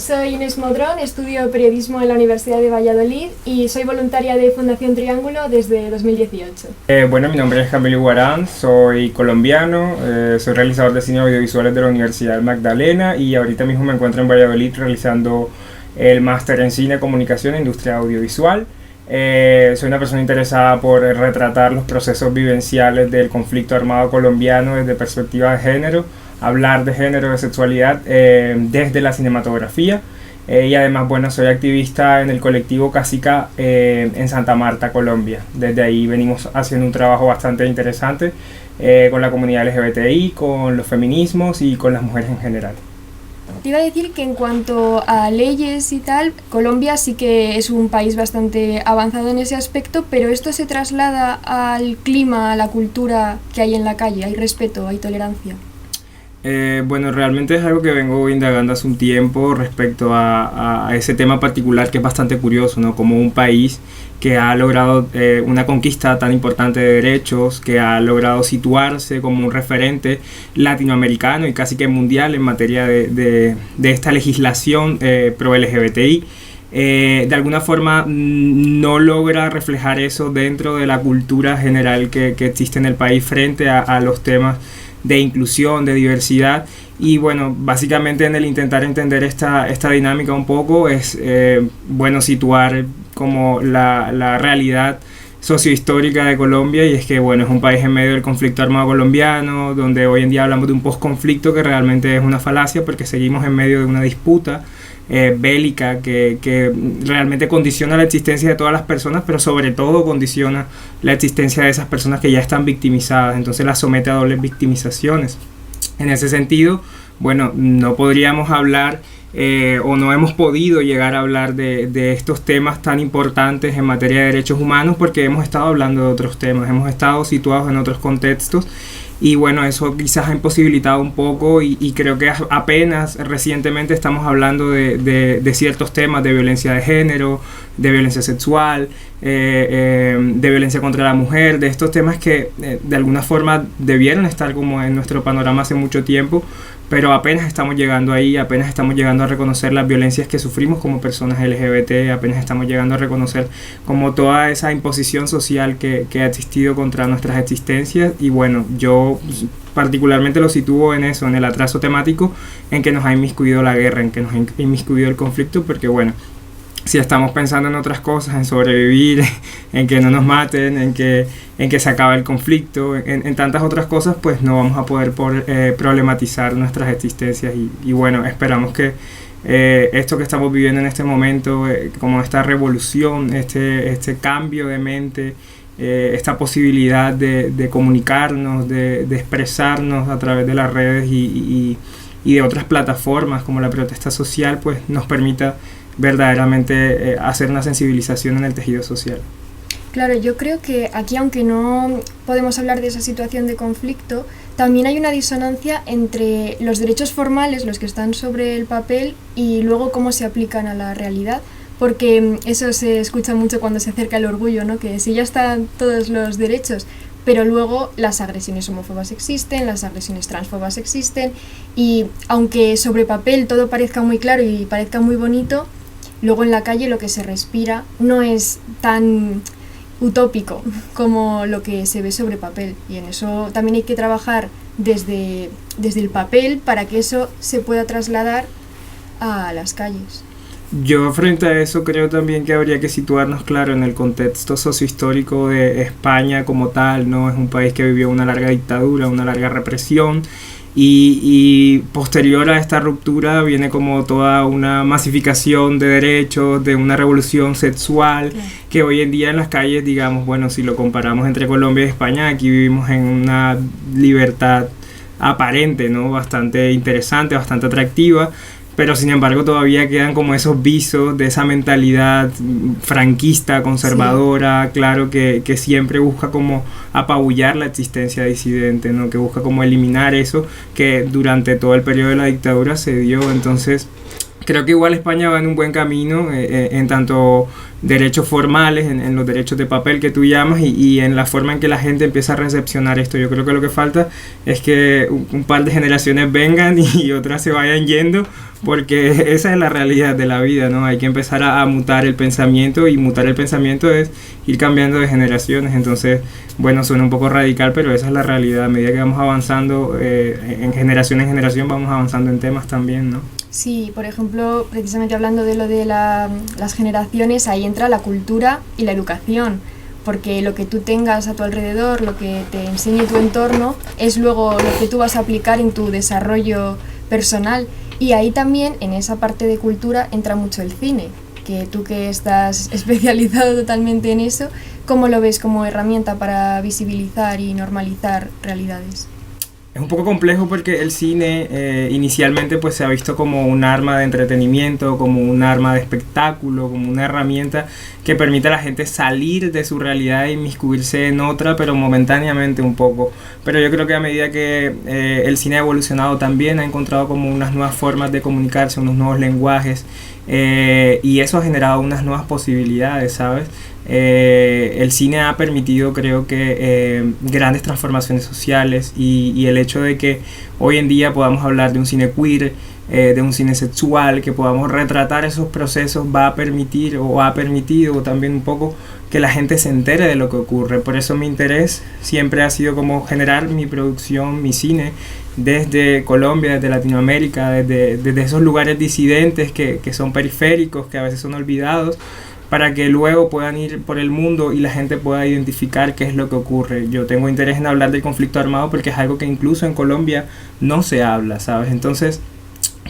Soy Inés Modrón, estudio periodismo en la Universidad de Valladolid y soy voluntaria de Fundación Triángulo desde 2018. Bueno, mi nombre es Camilo Guarán, soy colombiano, soy realizador de cine audiovisuales de la Universidad Magdalena y ahorita mismo me encuentro en Valladolid realizando el máster en cine, comunicación e industria audiovisual. Soy una persona interesada por retratar los procesos vivenciales del conflicto armado colombiano desde perspectiva de género, hablar de género, de sexualidad desde la cinematografía y además, bueno, soy activista en el colectivo Casica en Santa Marta, Colombia. Desde ahí venimos haciendo un trabajo bastante interesante con la comunidad LGBTI, con los feminismos y con las mujeres en general. Te iba a decir que en cuanto a leyes y tal, Colombia sí que es un país bastante avanzado en ese aspecto, pero esto se traslada al clima, a la cultura que hay en la calle. Hay respeto, hay tolerancia. Bueno, realmente es algo que vengo indagando hace un tiempo respecto a ese tema particular que es bastante curioso, ¿no? Como un país que ha logrado una conquista tan importante de derechos, que ha logrado situarse como un referente latinoamericano y casi que mundial en materia de esta legislación pro LGBTI. De alguna forma no logra reflejar eso dentro de la cultura general que existe en el país frente a los temas de inclusión, de diversidad. Y bueno, básicamente en el intentar entender esta dinámica un poco es bueno situar como la realidad sociohistórica de Colombia, y es que bueno, es un país en medio del conflicto armado colombiano, donde hoy en día hablamos de un posconflicto que realmente es una falacia porque seguimos en medio de una disputa bélica que realmente condiciona la existencia de todas las personas, pero sobre todo condiciona la existencia de esas personas que ya están victimizadas, entonces las somete a dobles victimizaciones. En ese sentido, bueno, no podríamos hablar o no hemos podido llegar a hablar de estos temas tan importantes en materia de derechos humanos porque hemos estado hablando de otros temas, hemos estado situados en otros contextos. Y bueno, eso quizás ha imposibilitado un poco y creo que apenas recientemente estamos hablando de ciertos temas de violencia de género, de violencia sexual, de violencia contra la mujer, de estos temas que de alguna forma debieron estar como en nuestro panorama hace mucho tiempo, pero apenas estamos llegando ahí, apenas estamos llegando a reconocer las violencias que sufrimos como personas LGBT, apenas estamos llegando a reconocer como toda esa imposición social que ha existido contra nuestras existencias. Y bueno, yo particularmente lo sitúo en eso, en el atraso temático en que nos ha inmiscuido la guerra, en que nos ha inmiscuido el conflicto, porque bueno, si estamos pensando en otras cosas, en sobrevivir, en que no nos maten, en que se acabe el conflicto, en tantas otras cosas, pues no vamos a poder problematizar nuestras existencias y bueno, esperamos que esto que estamos viviendo en este momento, como esta revolución, este cambio de mente, esta posibilidad de comunicarnos, de expresarnos a través de las redes y de otras plataformas como la protesta social, pues nos permita verdaderamente hacer una sensibilización en el tejido social. Claro, yo creo que aquí, aunque no podemos hablar de esa situación de conflicto, también hay una disonancia entre los derechos formales, los que están sobre el papel, y luego cómo se aplican a la realidad, porque eso se escucha mucho cuando se acerca el orgullo, ¿no? Que sí, ya están todos los derechos, pero luego las agresiones homófobas existen, las agresiones transfobas existen, y aunque sobre papel todo parezca muy claro y parezca muy bonito, luego en la calle lo que se respira no es tan utópico como lo que se ve sobre papel, y en eso también hay que trabajar desde el papel para que eso se pueda trasladar a las calles. Yo frente a eso creo también que habría que situarnos, claro, en el contexto sociohistórico de España como tal, ¿no? Es un país que vivió una larga dictadura, una larga represión, y posterior a esta ruptura viene como toda una masificación de derechos, de una revolución sexual, que hoy en día en las calles, digamos, bueno, si lo comparamos entre Colombia y España, aquí vivimos en una libertad aparente, ¿no? Bastante interesante, bastante atractiva, pero sin embargo todavía quedan como esos visos de esa mentalidad franquista, conservadora, sí. Claro, que siempre busca como apabullar la existencia disidente, ¿no? Que busca como eliminar eso que durante todo el periodo de la dictadura se dio. Entonces creo que igual España va en un buen camino en tanto derechos formales, en los derechos de papel que tú llamas y en la forma en que la gente empieza a recepcionar esto. Yo creo que lo que falta es que un par de generaciones vengan y otras se vayan yendo, porque esa es la realidad de la vida, ¿no? Hay que empezar a mutar el pensamiento, y mutar el pensamiento es ir cambiando de generaciones. Entonces, bueno, suena un poco radical, pero esa es la realidad. A medida que vamos avanzando en generación vamos avanzando en temas también, ¿no? Sí, por ejemplo, precisamente hablando de lo de las generaciones, ahí entra la cultura y la educación, porque lo que tú tengas a tu alrededor, lo que te enseñe tu entorno, es luego lo que tú vas a aplicar en tu desarrollo personal. Y ahí también, en esa parte de cultura, entra mucho el cine, que tú que estás especializado totalmente en eso, ¿cómo lo ves como herramienta para visibilizar y normalizar realidades? Es un poco complejo porque el cine inicialmente pues se ha visto como un arma de entretenimiento, como un arma de espectáculo, como una herramienta que permite a la gente salir de su realidad e inmiscuirse en otra, pero momentáneamente un poco. Pero yo creo que a medida que el cine ha evolucionado también, ha encontrado como unas nuevas formas de comunicarse, unos nuevos lenguajes, y eso ha generado unas nuevas posibilidades, ¿sabes? El cine ha permitido, creo que, grandes transformaciones sociales y el hecho de que hoy en día podamos hablar de un cine queer, de un cine sexual, que podamos retratar esos procesos, va a permitir o ha permitido también un poco que la gente se entere de lo que ocurre. Por eso mi interés siempre ha sido como generar mi producción, mi cine, desde Colombia, desde Latinoamérica, desde esos lugares disidentes que son periféricos, que a veces son olvidados, para que luego puedan ir por el mundo y la gente pueda identificar qué es lo que ocurre. Yo tengo interés en hablar del conflicto armado porque es algo que incluso en Colombia no se habla, ¿sabes? Entonces,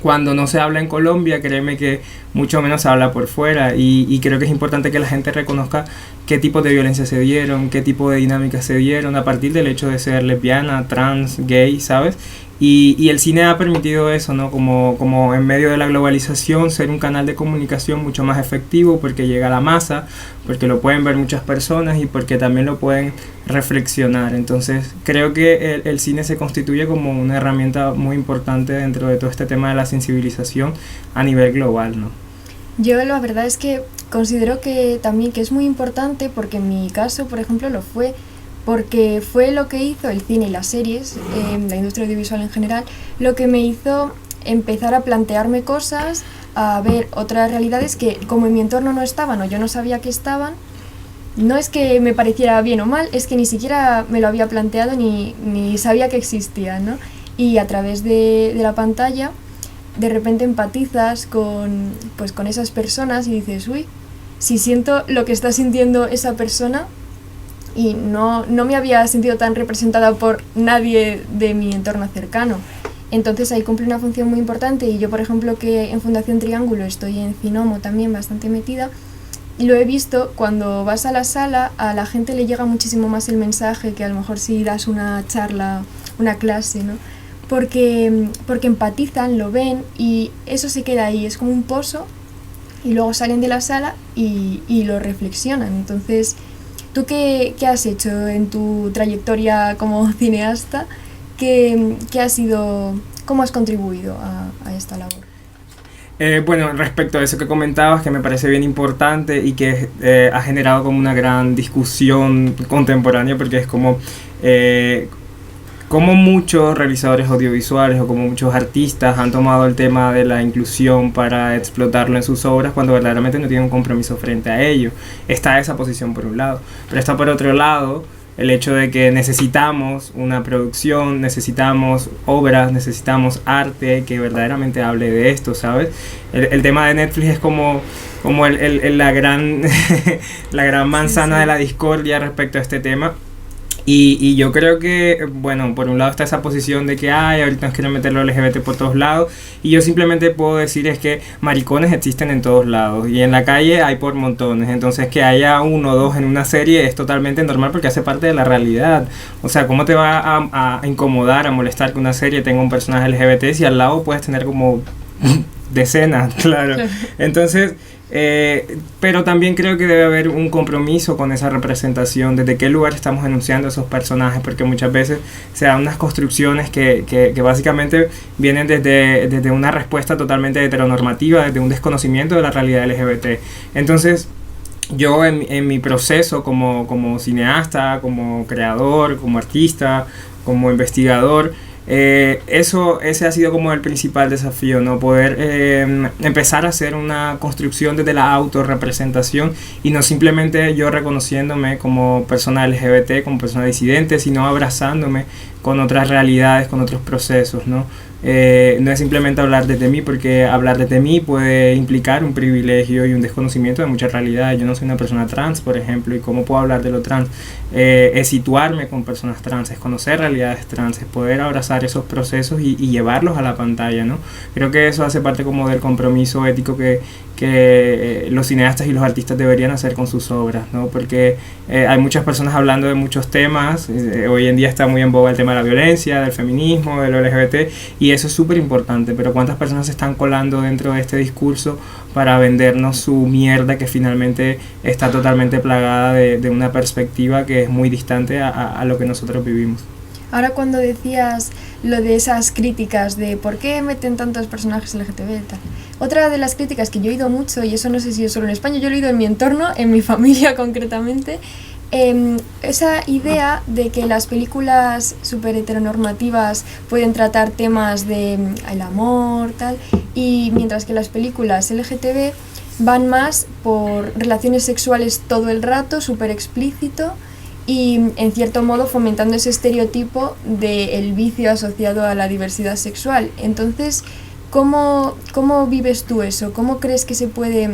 cuando no se habla en Colombia, créeme que mucho menos se habla por fuera, y creo que es importante que la gente reconozca qué tipos de violencia se dieron, qué tipo de dinámicas se dieron a partir del hecho de ser lesbiana, trans, gay, ¿sabes? Y el cine ha permitido eso, ¿no? Como en medio de la globalización, ser un canal de comunicación mucho más efectivo, porque llega a la masa, porque lo pueden ver muchas personas y porque también lo pueden reflexionar. Entonces creo que el cine se constituye como una herramienta muy importante dentro de todo este tema de la sensibilización a nivel global, ¿no? Yo la verdad es que considero que también que es muy importante, porque en mi caso, por ejemplo, lo fue, porque fue lo que hizo el cine y las series, la industria audiovisual en general, lo que me hizo empezar a plantearme cosas, a ver otras realidades que como en mi entorno no estaban o yo no sabía que estaban. No es que me pareciera bien o mal, es que ni siquiera me lo había planteado ni sabía que existían, ¿no? Y a través de la pantalla de repente empatizas con esas personas y dices, uy, si siento lo que está sintiendo esa persona, y no me había sentido tan representada por nadie de mi entorno cercano. Entonces ahí cumple una función muy importante, y yo, por ejemplo, que en Fundación Triángulo estoy en Cinomo también bastante metida, lo he visto, cuando vas a la sala a la gente le llega muchísimo más el mensaje que a lo mejor si das una charla, una clase, ¿no? Porque empatizan, lo ven y eso se queda ahí, es como un pozo, y luego salen de la sala y lo reflexionan. Entonces, ¿tú qué has hecho en tu trayectoria como cineasta? ¿Cómo has contribuido a esta labor? Bueno, respecto a eso que comentabas, que me parece bien importante y que ha generado como una gran discusión contemporánea, porque es como muchos realizadores audiovisuales o como muchos artistas han tomado el tema de la inclusión para explotarlo en sus obras cuando verdaderamente no tienen un compromiso frente a ello. Está esa posición por un lado, pero está por otro lado el hecho de que necesitamos una producción, necesitamos obras, necesitamos arte que verdaderamente hable de esto, ¿sabes? El tema de Netflix es como la gran la gran manzana de la discordia respecto a este tema. Y yo creo que, bueno, por un lado está esa posición de que ahorita nos quieren meter lo LGBT por todos lados, y yo simplemente puedo decir es que maricones existen en todos lados y en la calle hay por montones. Entonces que haya uno o dos en una serie es totalmente normal porque hace parte de la realidad. O sea, ¿cómo te va a incomodar, a molestar que una serie tenga un personaje LGBT si al lado puedes tener como decenas? Claro. Entonces Pero también creo que debe haber un compromiso con esa representación, desde qué lugar estamos enunciando esos personajes, porque muchas veces se dan unas construcciones que básicamente vienen desde una respuesta totalmente heteronormativa, desde un desconocimiento de la realidad LGBT. Entonces, yo en mi proceso como cineasta, como creador, como artista, como investigador, ese ha sido como el principal desafío, ¿no? Poder empezar a hacer una construcción desde la autorrepresentación y no simplemente yo reconociéndome como persona LGBT, como persona disidente, sino abrazándome con otras realidades, con otros procesos, ¿no? No es simplemente hablar desde mí, porque hablar desde mí puede implicar un privilegio y un desconocimiento de muchas realidades. Yo no soy una persona trans, por ejemplo, y cómo puedo hablar de lo trans. Es situarme con personas trans, es conocer realidades trans, es poder abrazar esos procesos y llevarlos a la pantalla, ¿no? Creo que eso hace parte como del compromiso ético que los cineastas y los artistas deberían hacer con sus obras, ¿no? Porque hay muchas personas hablando de muchos temas. Hoy en día está muy en boga el tema de la violencia, del feminismo, del LGBT, y eso es súper importante, pero ¿cuántas personas se están colando dentro de este discurso para vendernos su mierda, que finalmente está totalmente plagada de una perspectiva que es muy distante a lo que nosotros vivimos? Ahora, cuando decías lo de esas críticas de por qué meten tantos personajes LGTB y tal, otra de las críticas que yo he oído mucho, y eso no sé si es solo en España, yo lo he oído en mi entorno, en mi familia concretamente, esa idea de que las películas súper heteronormativas pueden tratar temas de el amor, tal, y mientras que las películas LGTB van más por relaciones sexuales todo el rato, súper explícito, y en cierto modo fomentando ese estereotipo del vicio asociado a la diversidad sexual. Entonces, ¿cómo vives tú eso? ¿Cómo crees que se puede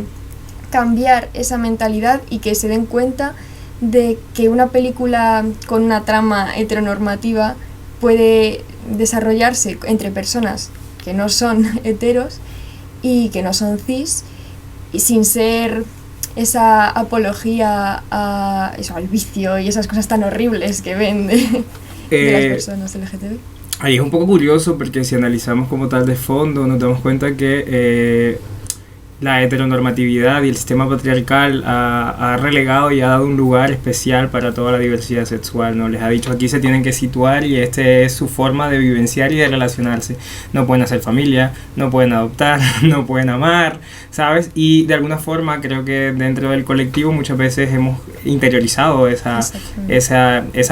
cambiar esa mentalidad y que se den cuenta de que una película con una trama heteronormativa puede desarrollarse entre personas que no son heteros y que no son cis, y sin ser esa apología a eso, al vicio y esas cosas tan horribles que ven de las personas LGTB? Ahí es un poco curioso, porque si analizamos como tal de fondo nos damos cuenta que la heteronormatividad y el sistema patriarcal ha relegado y ha dado un lugar especial para toda la diversidad sexual, ¿no? Les ha dicho aquí se tienen que situar y este es su forma de vivenciar y de relacionarse. No pueden hacer familia, no pueden adoptar, no pueden amar, ¿sabes? Y de alguna forma creo que dentro del colectivo muchas veces hemos interiorizado esa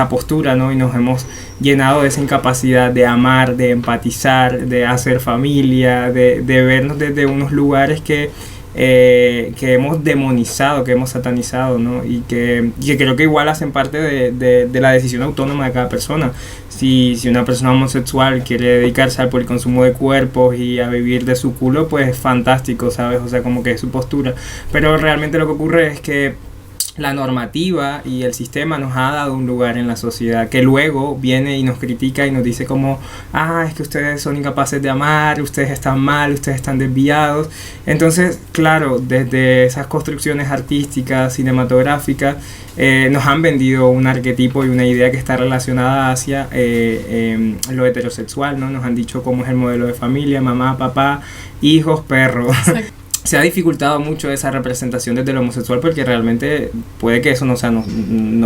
postura, ¿no? Y nos hemos llenado de esa incapacidad de amar, de empatizar, de hacer familia, de vernos desde unos lugares que hemos demonizado, que hemos satanizado, ¿no? Y que creo que igual hacen parte de la decisión autónoma de cada persona. Si una persona homosexual quiere dedicarse al policonsumo de cuerpos y a vivir de su culo, pues fantástico, ¿sabes? O sea, como que es su postura. Pero realmente lo que ocurre es que la normativa y el sistema nos ha dado un lugar en la sociedad, que luego viene y nos critica y nos dice como, es que ustedes son incapaces de amar, ustedes están mal, ustedes están desviados. Entonces, claro, desde esas construcciones artísticas, cinematográficas, nos han vendido un arquetipo y una idea que está relacionada hacia lo heterosexual, ¿no? Nos han dicho cómo es el modelo de familia: mamá, papá, hijos, perros. Se ha dificultado mucho esa representación desde lo homosexual, porque realmente puede que eso no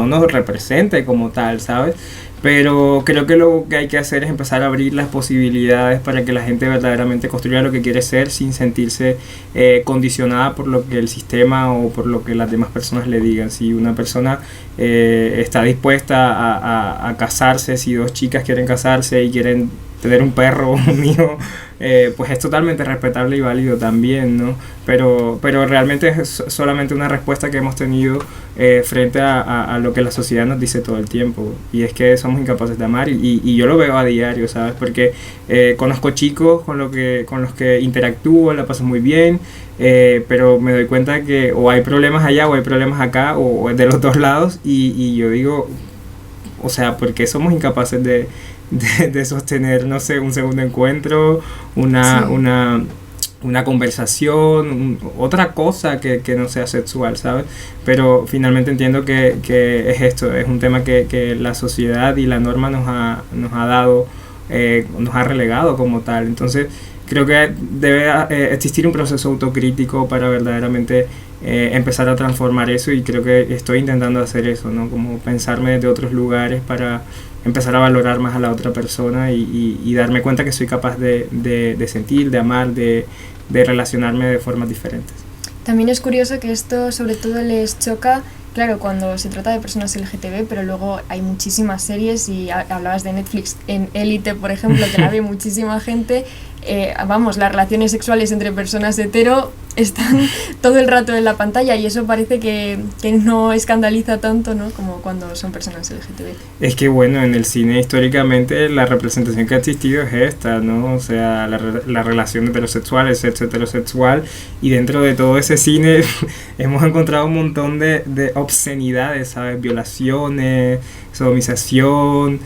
nos represente como tal, ¿sabes? Pero creo que lo que hay que hacer es empezar a abrir las posibilidades para que la gente verdaderamente construya lo que quiere ser sin sentirse condicionada por lo que el sistema o por lo que las demás personas le digan. Si una persona está dispuesta a casarse, si dos chicas quieren casarse y quieren tener un perro o un hijo, pues es totalmente respetable y válido también, ¿no? Pero realmente es solamente una respuesta que hemos tenido frente a lo que la sociedad nos dice todo el tiempo, y es que somos incapaces de amar, y yo lo veo a diario, ¿sabes? Porque conozco chicos con los que interactúo, la paso muy bien, pero me doy cuenta que o hay problemas allá o hay problemas acá, o de los dos lados, y yo digo, o sea, ¿por qué somos incapaces de sostener, no sé, un segundo encuentro, una conversación, otra cosa que no sea sexual, ¿sabes? Pero finalmente entiendo que es esto, es un tema que la sociedad y la norma nos ha dado, nos ha relegado como tal. Entonces creo que debe existir un proceso autocrítico para verdaderamente empezar a transformar eso, y creo que estoy intentando hacer eso, ¿no? Como pensarme desde otros lugares para empezar a valorar más a la otra persona y darme cuenta que soy capaz de sentir, de amar, de relacionarme de formas diferentes. También es curioso que esto sobre todo les choca, claro, cuando se trata de personas LGTB, pero luego hay muchísimas series y hablabas de Netflix, en Élite, por ejemplo, que la ve muchísima gente. Vamos, las relaciones sexuales entre personas hetero están todo el rato en la pantalla, y eso parece que no escandaliza tanto, ¿no?, como cuando son personas LGTB. Es que bueno, en el cine históricamente la representación que ha existido es esta, ¿no? O sea, la relación heterosexual, el sexo heterosexual, y dentro de todo ese cine hemos encontrado un montón de obscenidades, ¿sabes? Violaciones, sodomización,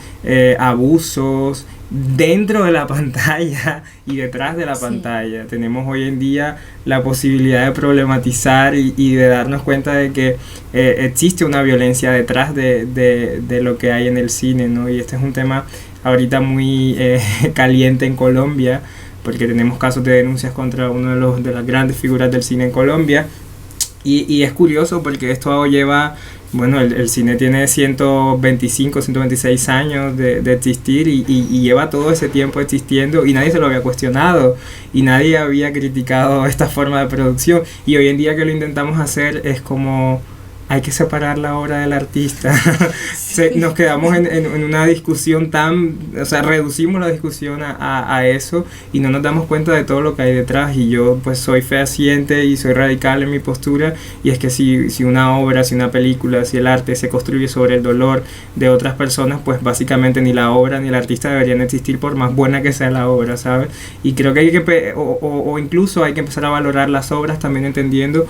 abusos dentro de la pantalla y detrás de la pantalla. Tenemos hoy en día la posibilidad de problematizar y de darnos cuenta de que existe una violencia detrás de lo que hay en el cine, ¿no? Y este es un tema ahorita muy caliente en Colombia, porque tenemos casos de denuncias contra uno de las grandes figuras del cine en Colombia, y es curioso porque esto lleva... Bueno, el cine tiene 125, 126 años de existir, y lleva todo ese tiempo existiendo, y nadie se lo había cuestionado y nadie había criticado esta forma de producción, y hoy en día que lo intentamos hacer es como... hay que separar la obra del artista. Nos quedamos en una discusión tan... O sea, reducimos la discusión a eso, y no nos damos cuenta de todo lo que hay detrás. Y yo pues soy fehaciente y soy radical en mi postura, y es que si una obra, si una película, si el arte se construye sobre el dolor de otras personas, pues básicamente ni la obra ni el artista deberían existir, por más buena que sea la obra, ¿sabes? Y creo que hay que... O incluso hay que empezar a valorar las obras también entendiendo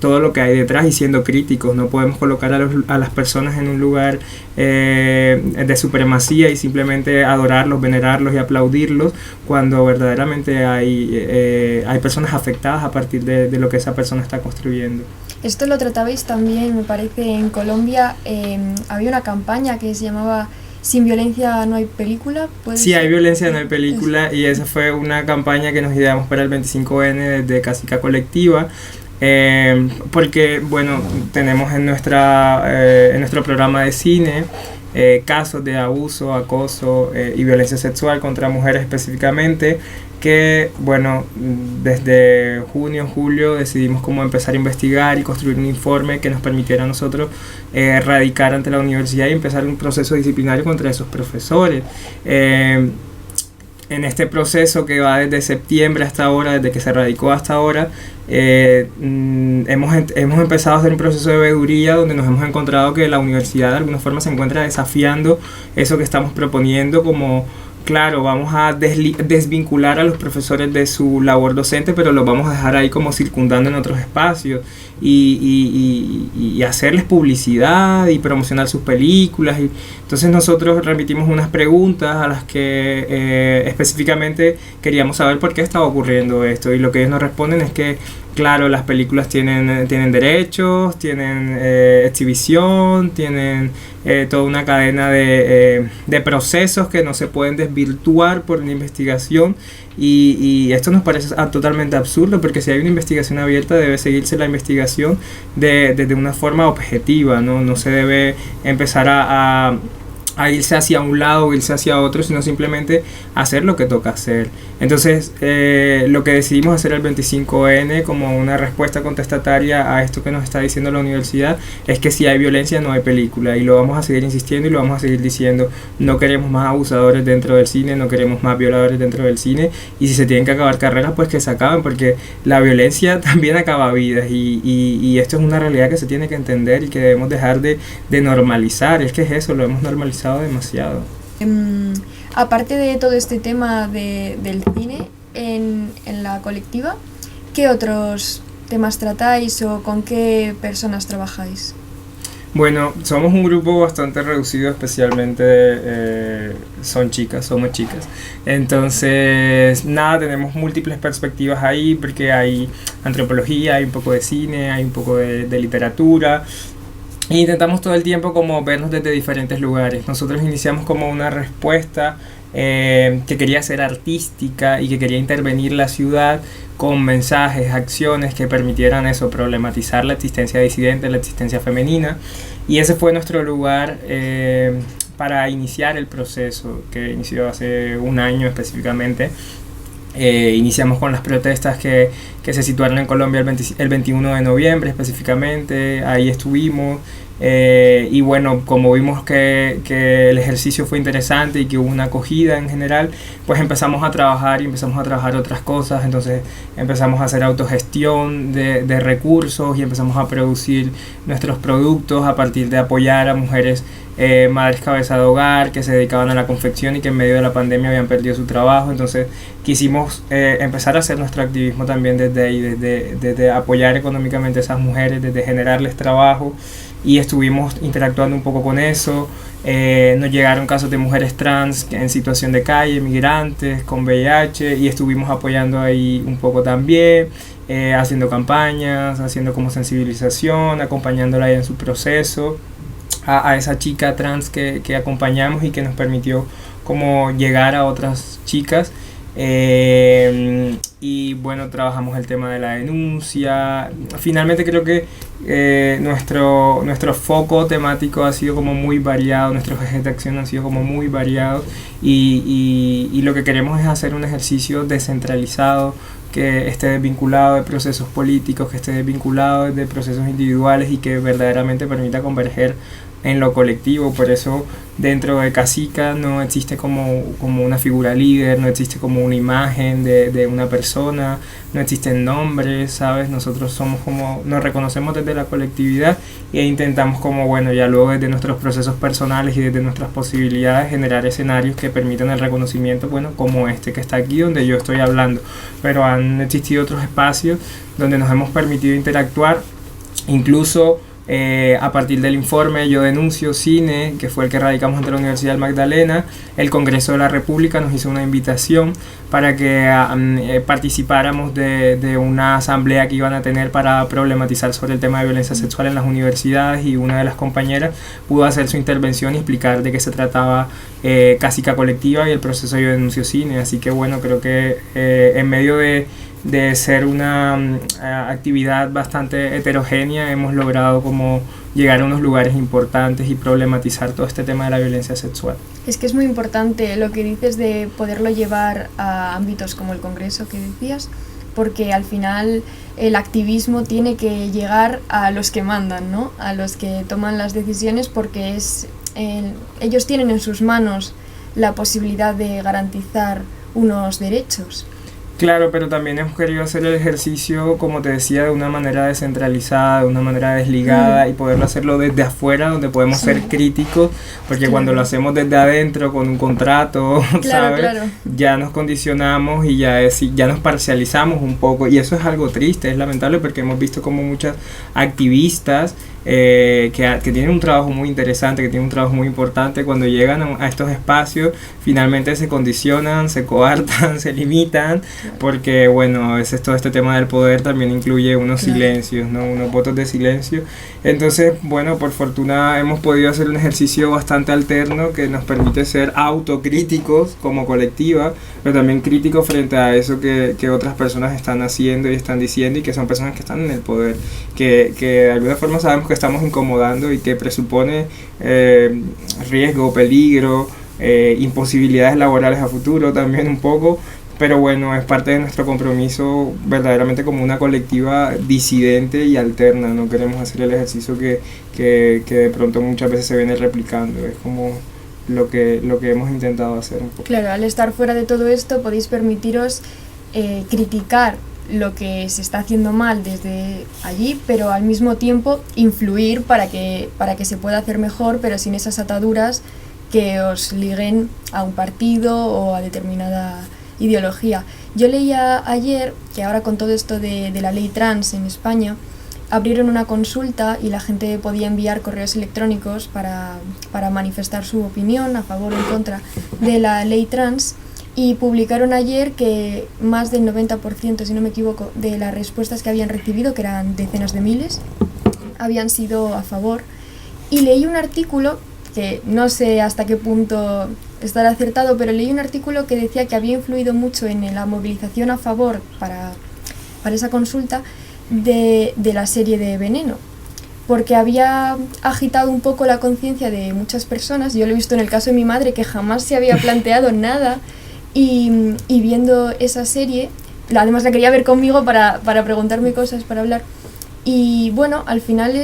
todo lo que hay detrás y siendo críticos. No podemos colocar a las personas en un lugar de supremacía y simplemente adorarlos, venerarlos y aplaudirlos, cuando verdaderamente hay personas afectadas a partir de lo que esa persona está construyendo. Esto lo tratabais también, me parece, en Colombia. Había una campaña que se llamaba Sin violencia no hay película. Sí, hay violencia no hay película, y esa fue una campaña que nos ideamos para el 25N desde Casica Colectiva. Porque bueno, tenemos en nuestro programa de cine casos de abuso, acoso y violencia sexual contra mujeres específicamente, que bueno, desde junio, julio decidimos cómo empezar a investigar y construir un informe que nos permitiera a nosotros radicar ante la universidad y empezar un proceso disciplinario contra esos profesores. En este proceso que va desde septiembre hasta ahora, desde que se radicó hasta ahora, hemos empezado a hacer un proceso de veeduría donde nos hemos encontrado que la universidad de alguna forma se encuentra desafiando eso que estamos proponiendo, como... Claro, vamos a desvincular a los profesores de su labor docente, pero los vamos a dejar ahí como circundando en otros espacios y hacerles publicidad y promocionar sus películas. Entonces nosotros remitimos unas preguntas a las que específicamente queríamos saber por qué estaba ocurriendo esto, y lo que ellos nos responden es que claro, las películas tienen derechos, tienen exhibición, tienen toda una cadena de procesos que no se pueden desvirtuar por una investigación, y esto nos parece totalmente absurdo, porque si hay una investigación abierta debe seguirse la investigación de una forma objetiva, no se debe empezar a irse hacia un lado o irse hacia otro, sino simplemente hacer lo que toca hacer. Entonces, lo que decidimos hacer el 25N como una respuesta contestataria a esto que nos está diciendo la universidad es que si hay violencia no hay película, y lo vamos a seguir insistiendo y lo vamos a seguir diciendo. No queremos más abusadores dentro del cine, no queremos más violadores dentro del cine, y si se tienen que acabar carreras, pues que se acaben, porque la violencia también acaba vidas, y esto es una realidad que se tiene que entender y que debemos dejar de normalizar. Es que es eso, lo hemos normalizado demasiado. Aparte de todo este tema del cine en la colectiva, ¿qué otros temas tratáis o con qué personas trabajáis? Bueno, somos un grupo bastante reducido, especialmente somos chicas. Entonces, nada, tenemos múltiples perspectivas ahí, porque hay antropología, hay un poco de cine, hay un poco de literatura. E intentamos todo el tiempo como vernos desde diferentes lugares. Nosotros iniciamos como una respuesta que quería ser artística y que quería intervenir la ciudad con mensajes, acciones que permitieran eso, problematizar la existencia disidente, la existencia femenina. Y ese fue nuestro lugar para iniciar el proceso, que inició hace un año específicamente. Iniciamos con las protestas que se situaron en Colombia el 21 de noviembre específicamente, ahí estuvimos. Y bueno, como vimos que el ejercicio fue interesante y que hubo una acogida en general, pues empezamos a trabajar otras cosas. Entonces empezamos a hacer autogestión de recursos y empezamos a producir nuestros productos a partir de apoyar a mujeres, madres cabeza de hogar que se dedicaban a la confección y que en medio de la pandemia habían perdido su trabajo. Entonces quisimos empezar a hacer nuestro activismo también desde ahí, desde apoyar económicamente a esas mujeres, desde generarles trabajo, y estuvimos interactuando un poco con eso. Nos llegaron casos de mujeres trans en situación de calle, migrantes con VIH, y estuvimos apoyando ahí un poco también, haciendo campañas, haciendo como sensibilización, acompañándola ahí en su proceso, a esa chica trans que acompañamos y que nos permitió como llegar a otras chicas. Y bueno, trabajamos el tema de la denuncia. Finalmente creo que nuestro foco temático ha sido como muy variado, nuestros ejes de acción han sido como muy variados, y lo que queremos es hacer un ejercicio descentralizado, que esté desvinculado de procesos políticos, que esté desvinculado de procesos individuales y que verdaderamente permita converger en lo colectivo. Por eso dentro de Casica no existe como una figura líder, no existe como una imagen de una persona, no existen nombres, ¿sabes? Nosotros somos como, nos reconocemos desde la colectividad e intentamos como, bueno, ya luego desde nuestros procesos personales y desde nuestras posibilidades generar escenarios que permitan el reconocimiento, bueno, como este que está aquí donde yo estoy hablando. Pero han existido otros espacios donde nos hemos permitido interactuar, incluso a partir del informe Yo Denuncio Cine, que fue el que radicamos ante la Universidad del Magdalena. El Congreso de la República nos hizo una invitación para que participáramos de una asamblea que iban a tener para problematizar sobre el tema de violencia sexual en las universidades, y una de las compañeras pudo hacer su intervención y explicar de qué se trataba Casica Colectiva y el proceso Yo Denuncio Cine. Así que bueno, creo que en medio de ser una actividad bastante heterogénea, hemos logrado como llegar a unos lugares importantes y problematizar todo este tema de la violencia sexual. Es que es muy importante lo que dices de poderlo llevar a ámbitos como el Congreso que decías, porque al final el activismo tiene que llegar a los que mandan, ¿no? A los que toman las decisiones, porque ellos tienen en sus manos la posibilidad de garantizar unos derechos. Claro, pero también hemos querido hacer el ejercicio, como te decía, de una manera descentralizada, de una manera desligada, y poderlo hacerlo desde afuera, donde podemos ser críticos, porque cuando lo hacemos desde adentro con un contrato, ¿sabes? Claro. Ya nos condicionamos y ya nos parcializamos un poco, y eso es algo triste, es lamentable, porque hemos visto como muchas activistas que tienen un trabajo muy interesante, que tienen un trabajo muy importante, cuando llegan a estos espacios finalmente se condicionan, se coartan, se limitan, porque bueno, a veces todo este tema del poder también incluye unos silencios, ¿no? Unos votos de silencio. Entonces, bueno, por fortuna hemos podido hacer un ejercicio bastante alterno que nos permite ser autocríticos como colectiva, pero también críticos frente a eso que otras personas están haciendo y están diciendo, y que son personas que están en el poder, que de alguna forma sabemos que estamos incomodando y que presupone riesgo, peligro, imposibilidades laborales a futuro también un poco, pero bueno, es parte de nuestro compromiso verdaderamente como una colectiva disidente y alterna. No queremos hacer el ejercicio que de pronto muchas veces se viene replicando, es como lo que hemos intentado hacer un poco. Claro, al estar fuera de todo esto podéis permitiros criticar lo que se está haciendo mal desde allí, pero al mismo tiempo influir para que se pueda hacer mejor, pero sin esas ataduras que os liguen a un partido o a determinada ideología. Yo leía ayer que ahora con todo esto de la ley trans en España, abrieron una consulta y la gente podía enviar correos electrónicos para manifestar su opinión a favor o en contra de la ley trans, y publicaron ayer que más del 90%, si no me equivoco, de las respuestas que habían recibido, que eran decenas de miles, habían sido a favor. Y leí un artículo que no sé hasta qué punto estar acertado, pero leí un artículo que decía que había influido mucho en la movilización a favor para esa consulta de la serie de Veneno, porque había agitado un poco la conciencia de muchas personas. Yo lo he visto en el caso de mi madre, que jamás se había planteado nada, y viendo esa serie, además la quería ver conmigo para preguntarme cosas, para hablar, y bueno, al final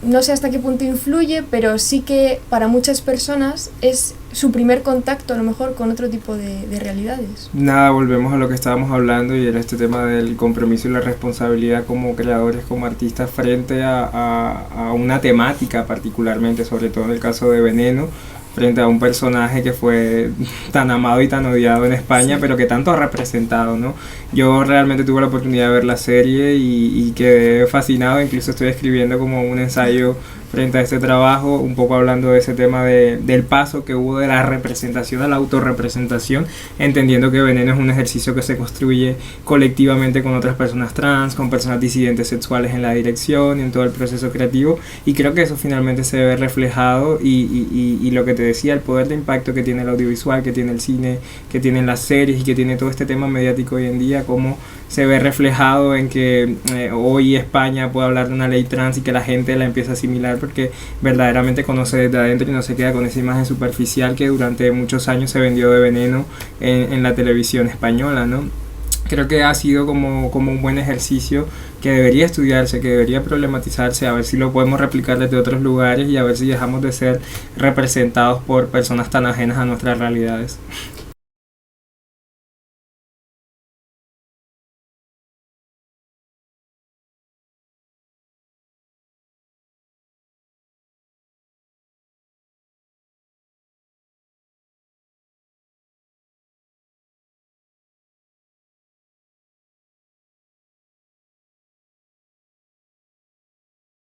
no sé hasta qué punto influye, pero sí que para muchas personas es su primer contacto a lo mejor con otro tipo de realidades. Nada, volvemos a lo que estábamos hablando, y era este tema del compromiso y la responsabilidad como creadores, como artistas, frente a una temática particularmente, sobre todo en el caso de Veneno, frente a un personaje que fue tan amado y tan odiado en España, sí, pero que tanto ha representado, ¿no? Yo realmente tuve la oportunidad de ver la serie y quedé fascinado. Incluso estoy escribiendo como un ensayo frente a este trabajo, un poco hablando de ese tema del paso que hubo de la representación a la autorrepresentación, entendiendo que Veneno es un ejercicio que se construye colectivamente con otras personas trans, con personas disidentes sexuales en la dirección y en todo el proceso creativo, y creo que eso finalmente se ve reflejado, y lo que te decía, el poder de impacto que tiene el audiovisual, que tiene el cine, que tienen las series y que tiene todo este tema mediático hoy en día, cómo se ve reflejado en que hoy España puede hablar de una ley trans y que la gente la empieza a asimilar porque verdaderamente conoce desde adentro y no se queda con esa imagen superficial que durante muchos años se vendió de Veneno en la televisión española, ¿no? Creo que ha sido como un buen ejercicio que debería estudiarse, que debería problematizarse, a ver si lo podemos replicar desde otros lugares y a ver si dejamos de ser representados por personas tan ajenas a nuestras realidades.